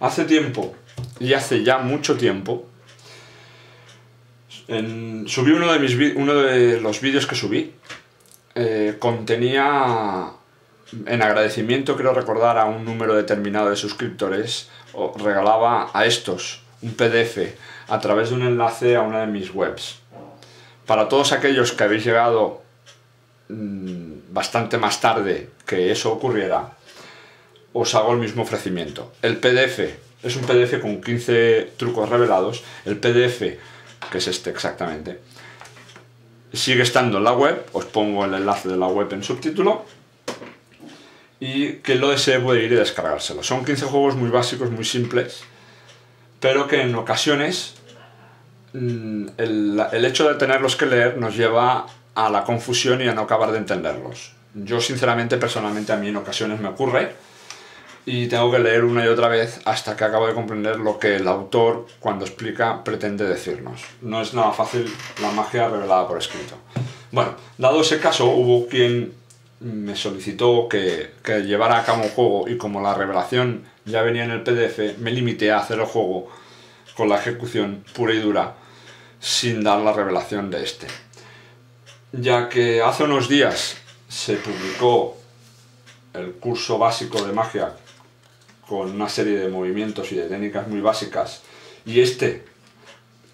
Hace tiempo, y hace ya mucho tiempo, subí uno de los vídeos que subí, contenía, en agradecimiento, creo recordar, a un número determinado de suscriptores, regalaba a estos un PDF a través de un enlace a una de mis webs. Para todos aquellos que habéis llegado bastante más tarde que eso ocurriera, os hago el mismo ofrecimiento. El PDF es un PDF con 15 trucos revelados. El PDF, que es este exactamente, sigue estando en la web. Os pongo el enlace de la web en subtítulo, y quien lo desee puede ir y descargárselo. Son 15 juegos muy básicos, muy simples, pero que en ocasiones el hecho de tenerlos que leer nos lleva a la confusión y a no acabar de entenderlos. Yo sinceramente, personalmente, a mí en ocasiones me ocurre y tengo que leer una y otra vez hasta que acabo de comprender lo que el autor, cuando explica, pretende decirnos. No es nada fácil la magia revelada por escrito. Bueno, dado ese caso, hubo quien me solicitó que llevara a cabo un juego, y como la revelación ya venía en el PDF, me limité a hacer el juego con la ejecución pura y dura, sin dar la revelación de este. Ya que hace unos días se publicó el curso básico de magia con una serie de movimientos y de técnicas muy básicas, y este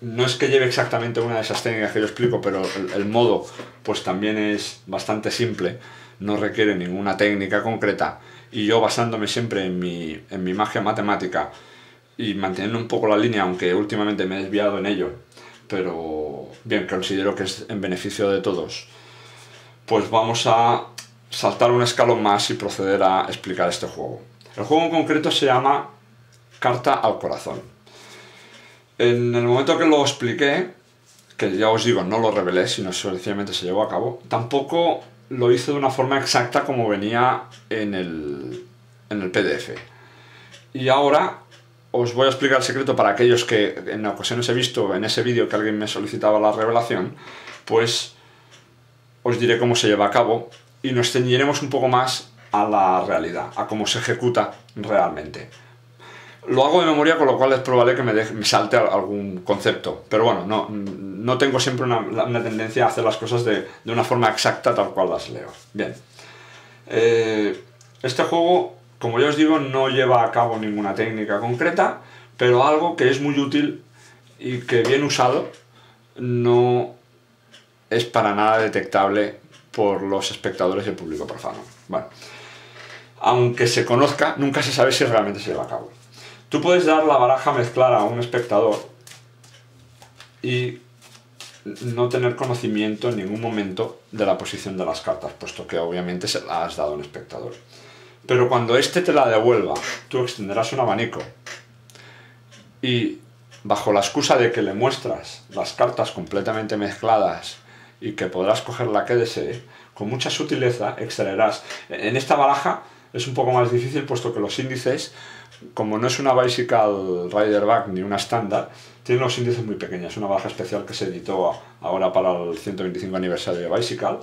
no es que lleve exactamente una de esas técnicas que yo explico, pero el modo pues también es bastante simple, no requiere ninguna técnica concreta, y yo, basándome siempre en mi magia matemática y manteniendo un poco la línea, aunque últimamente me he desviado en ello, pero bien, considero que es en beneficio de todos, pues vamos a saltar un escalón más y proceder a explicar este juego. El juego en concreto se llama Carta al Corazón. En el momento que lo expliqué, que ya os digo, no lo revelé, sino sencillamente se llevó a cabo, tampoco lo hice de una forma exacta como venía en el PDF. Y ahora os voy a explicar el secreto para aquellos que en ocasiones he visto en ese vídeo que alguien me solicitaba la revelación, pues os diré cómo se lleva a cabo y nos ceñiremos un poco más a la realidad, a cómo se ejecuta realmente. Lo hago de memoria, con lo cual es probable que me salte algún concepto, pero bueno, no tengo siempre una tendencia a hacer las cosas de una forma exacta tal cual las leo. Bien, este juego, como ya os digo, no lleva a cabo ninguna técnica concreta, pero algo que es muy útil y que, bien usado, no es para nada detectable por los espectadores y el público profano. Bueno, aunque se conozca, nunca se sabe si realmente se lleva a cabo. Tú puedes dar la baraja a mezclar a un espectador y no tener conocimiento en ningún momento de la posición de las cartas, puesto que obviamente se la has dado a un espectador. Pero cuando éste te la devuelva, tú extenderás un abanico y, bajo la excusa de que le muestras las cartas completamente mezcladas y que podrás coger la que desee, con mucha sutileza extraerás. En esta baraja es un poco más difícil, puesto que los índices, como no es una Bicycle Rider Back ni una estándar, tienen los índices muy pequeños. Es una baraja especial que se editó ahora para el 125 aniversario de Bicycle,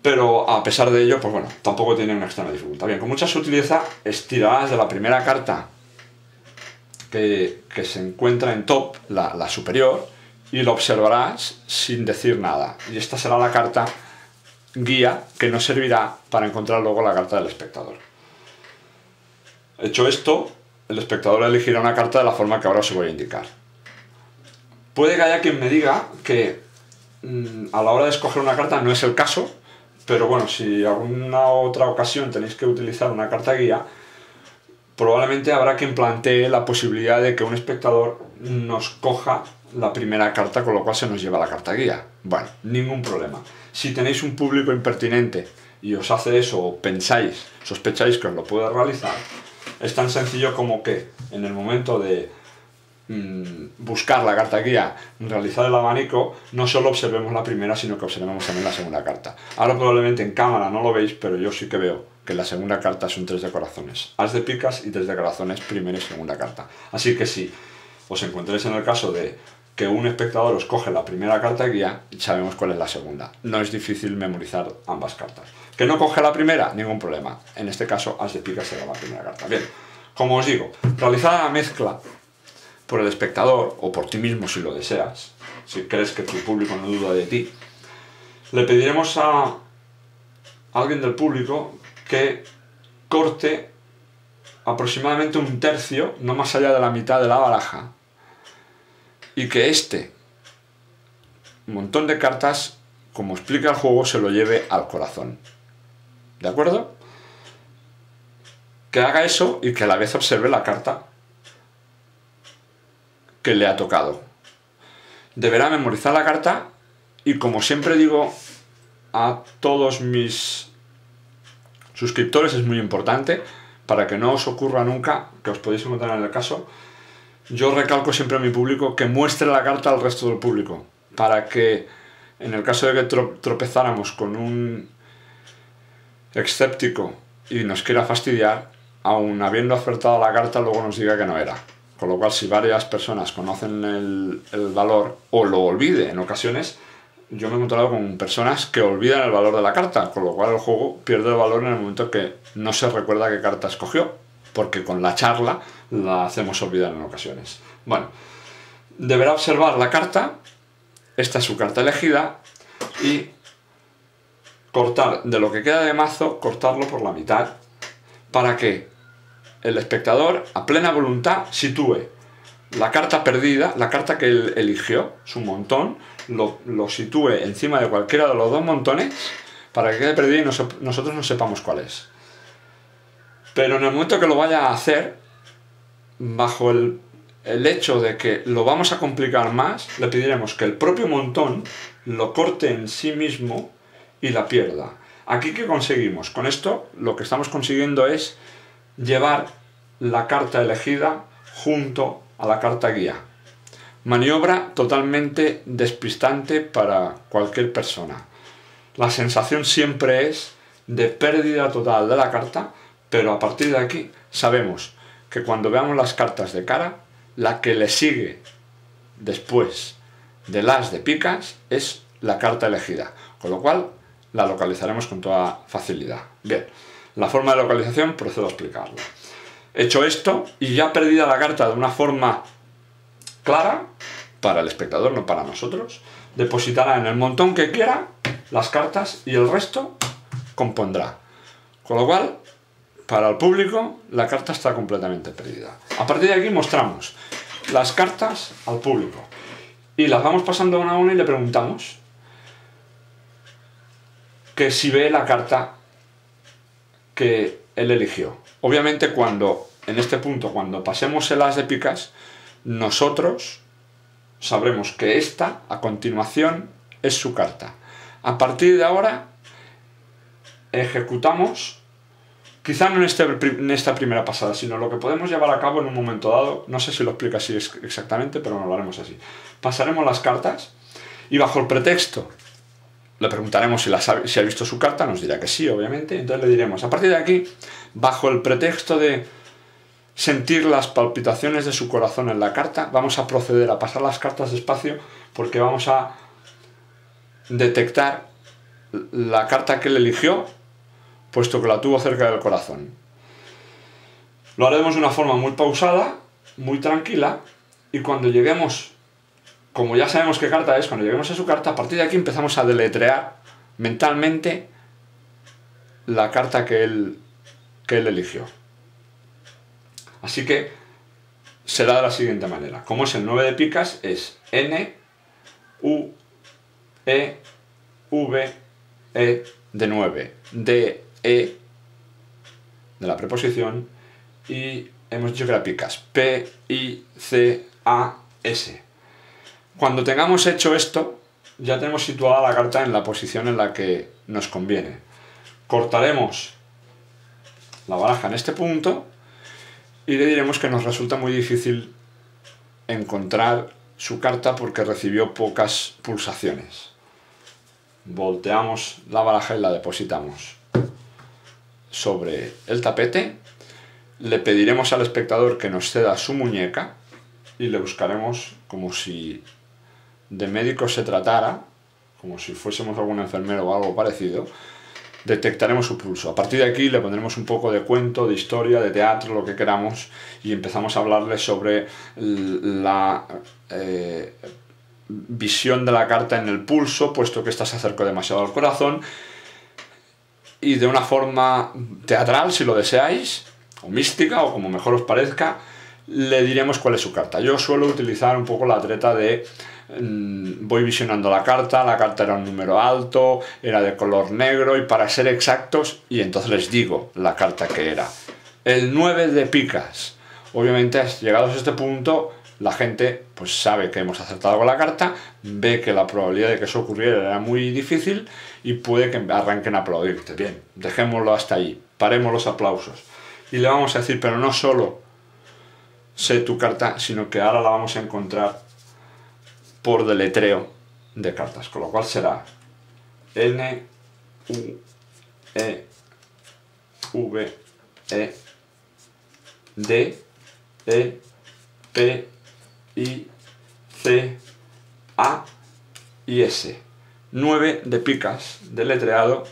pero a pesar de ello, pues bueno, tampoco tiene una extrema dificultad. Bien, con mucha sutileza estirarás de la primera carta que se encuentra en top, la superior, y lo observarás sin decir nada. Y esta será la carta guía que nos servirá para encontrar luego la carta del espectador. Hecho esto, el espectador elegirá una carta de la forma que ahora os voy a indicar. Puede que haya quien me diga que a la hora de escoger una carta no es el caso, pero bueno, si alguna otra ocasión tenéis que utilizar una carta guía, probablemente habrá quien plantee la posibilidad de que un espectador nos coja la primera carta, con lo cual se nos lleva la carta guía. Bueno, ningún problema. Si tenéis un público impertinente y os hace eso, o sospecháis que os lo puede realizar, es tan sencillo como que en el momento de buscar la carta guía, realizar el abanico, no solo observemos la primera, sino que observemos también la segunda carta. Ahora probablemente en cámara no lo veis, pero yo sí que veo que la segunda carta es un 3 de corazones. As de picas y 3 de corazones, primera y segunda carta. Así que si os encontréis en el caso de que un espectador os coge la primera carta guía, sabemos cuál es la segunda. No es difícil memorizar ambas cartas. ¿Que no coge la primera? Ningún problema. En este caso, as de picas será la primera carta. Bien, Como os digo, realizada la mezcla por el espectador, o por ti mismo si lo deseas, si crees que tu público no duda de ti, le pediremos a alguien del público que corte aproximadamente un tercio, no más allá de la mitad de la baraja, y que este montón de cartas, como explica el juego, se lo lleve al corazón. ¿De acuerdo? Que haga eso y que a la vez observe la carta que le ha tocado. Deberá memorizar la carta y, como siempre digo a todos mis suscriptores, es muy importante para que no os ocurra nunca, que os podéis encontrar en el caso, yo recalco siempre a mi público que muestre la carta al resto del público, para que en el caso de que tropezáramos con un escéptico y nos quiera fastidiar, aun habiendo acertado la carta, luego nos diga que no era. Con lo cual, si varias personas conocen el valor o lo olvide en ocasiones, yo me he encontrado con personas que olvidan el valor de la carta, con lo cual el juego pierde el valor en el momento que no se recuerda qué carta escogió, porque con la charla la hacemos olvidar en ocasiones. Bueno, deberá observar la carta, esta es su carta elegida, y cortar de lo que queda de mazo, cortarlo por la mitad, para que el espectador, a plena voluntad, sitúe la carta perdida, la carta que él eligió, su montón, lo sitúe encima de cualquiera de los dos montones para que quede perdida y nosotros no sepamos cuál es. Pero en el momento que lo vaya a hacer, bajo el hecho de que lo vamos a complicar más, le pediremos que el propio montón lo corte en sí mismo y la pierda. Aquí, ¿qué conseguimos? Con esto lo que estamos consiguiendo es llevar la carta elegida junto a la carta guía. Maniobra totalmente despistante para cualquier persona. La sensación siempre es de pérdida total de la carta, pero a partir de aquí sabemos que cuando veamos las cartas de cara, la que le sigue después del as de picas es la carta elegida, con lo cual la localizaremos con toda facilidad. Bien, la forma de localización procedo a explicarla. Hecho esto, y ya perdida la carta de una forma clara, para el espectador, no para nosotros, depositará en el montón que quiera las cartas y el resto compondrá. Con lo cual, para el público, la carta está completamente perdida. A partir de aquí mostramos las cartas al público y las vamos pasando una a una y le preguntamos que si ve la carta que él eligió. Obviamente, en este punto, cuando pasemos el as de picas, nosotros sabremos que esta, a continuación, es su carta. A partir de ahora, ejecutamos, quizá no en esta primera pasada, sino lo que podemos llevar a cabo en un momento dado. No sé si lo explico así exactamente, pero no lo haremos así. Pasaremos las cartas y, bajo el pretexto, le preguntaremos si ha visto su carta, nos dirá que sí, obviamente. Entonces le diremos, a partir de aquí, bajo el pretexto de sentir las palpitaciones de su corazón en la carta, vamos a proceder a pasar las cartas despacio, porque vamos a detectar la carta que él eligió, puesto que la tuvo cerca del corazón. Lo haremos de una forma muy pausada, muy tranquila, y cuando lleguemos, como ya sabemos qué carta es, cuando lleguemos a su carta, a partir de aquí empezamos a deletrear mentalmente la carta que él eligió. Así que será de la siguiente manera. Como es el 9 de picas, es N, U, E, V, E de 9, D, E de la preposición, y hemos dicho que era picas, P, I, C, A, S. Cuando tengamos hecho esto, ya tenemos situada la carta en la posición en la que nos conviene. Cortaremos la baraja en este punto y le diremos que nos resulta muy difícil encontrar su carta porque recibió pocas pulsaciones. Volteamos la baraja y la depositamos sobre el tapete. Le pediremos al espectador que nos ceda su muñeca y le buscaremos, como si de médico se tratara, como si fuésemos algún enfermero o algo parecido, detectaremos su pulso. A partir de aquí le pondremos un poco de cuento, de historia, de teatro, lo que queramos, y empezamos a hablarle sobre la visión de la carta en el pulso, puesto que ésta se acercó demasiado al corazón, y de una forma teatral, si lo deseáis, o mística, o como mejor os parezca, le diremos cuál es su carta. Yo suelo utilizar un poco la treta de voy visionando la carta era un número alto, era de color negro, y para ser exactos, y entonces les digo la carta que era. El 9 de picas. Obviamente, llegados a este punto, la gente pues sabe que hemos acertado con la carta, ve que la probabilidad de que eso ocurriera era muy difícil y puede que arranquen a aplaudirte. Bien, dejémoslo hasta ahí, paremos los aplausos. Y le vamos a decir, pero no solo sé tu carta, sino que ahora la vamos a encontrar por deletreo de cartas, con lo cual será N, U, E, V, E, D, E, P, I, C, A y S. 9 de picas deletreado,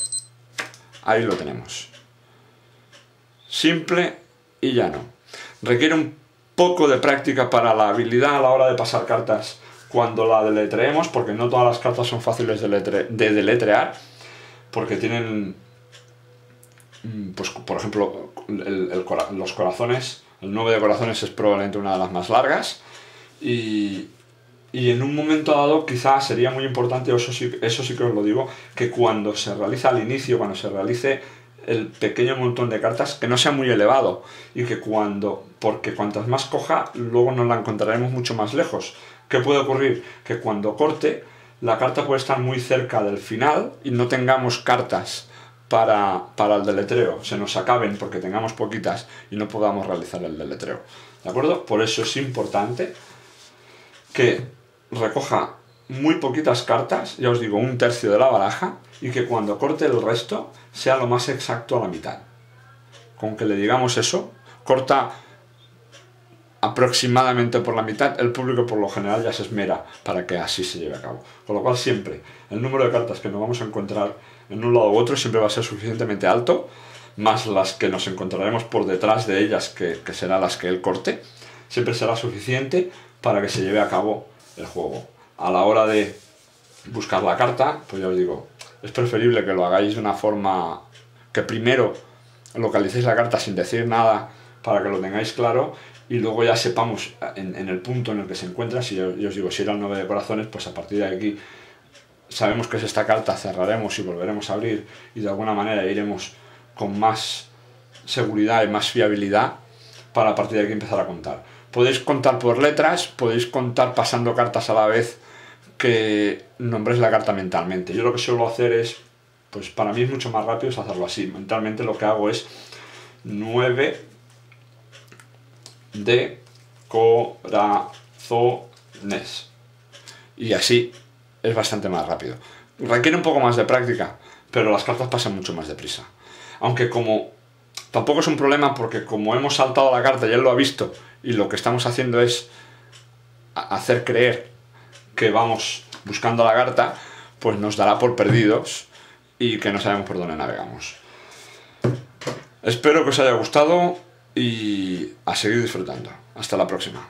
ahí lo tenemos. Simple y llano. Requiere un poco de práctica para la habilidad a la hora de pasar cartas cuando la deletreemos, porque no todas las cartas son fáciles de deletrear, porque tienen, pues, por ejemplo, los corazones. El 9 de corazones es probablemente una de las más largas, y en un momento dado quizás sería muy importante, eso sí que os lo digo, que cuando se realiza al inicio, cuando se realice el pequeño montón de cartas, que no sea muy elevado, y que porque cuantas más coja, luego nos la encontraremos mucho más lejos. ¿Qué puede ocurrir? Que cuando corte, la carta puede estar muy cerca del final y no tengamos cartas para el deletreo, se nos acaben porque tengamos poquitas y no podamos realizar el deletreo. ¿De acuerdo? Por eso es importante que recoja muy poquitas cartas, ya os digo, 1/3 de la baraja, y que cuando corte el resto sea lo más exacto a la mitad. Con que le digamos eso, corta aproximadamente por la mitad, el público por lo general ya se esmera para que así se lleve a cabo. Con lo cual siempre el número de cartas que nos vamos a encontrar en un lado u otro siempre va a ser suficientemente alto, más las que nos encontraremos por detrás de ellas, que serán las que él corte, siempre será suficiente para que se lleve a cabo el juego. A la hora de buscar la carta, pues ya os digo, es preferible que lo hagáis de una forma que primero localicéis la carta sin decir nada para que lo tengáis claro, y luego ya sepamos en el punto en el que se encuentra. Si yo os digo, si era el 9 de corazones, pues a partir de aquí sabemos que es esta carta, cerraremos y volveremos a abrir, y de alguna manera iremos con más seguridad y más fiabilidad para a partir de aquí empezar a contar. Podéis contar por letras, podéis contar pasando cartas a la vez que nombréis la carta mentalmente. Yo lo que suelo hacer es, pues para mí es mucho más rápido, es hacerlo así. Mentalmente lo que hago es 9 de corazones, y así es bastante más rápido. Requiere un poco más de práctica, pero las cartas pasan mucho más deprisa. Aunque como tampoco es un problema, porque como hemos saltado la carta y él lo ha visto, y lo que estamos haciendo es hacer creer que vamos buscando la carta, pues nos dará por perdidos y que no sabemos por dónde navegamos. Espero que os haya gustado y a seguir disfrutando. Hasta la próxima.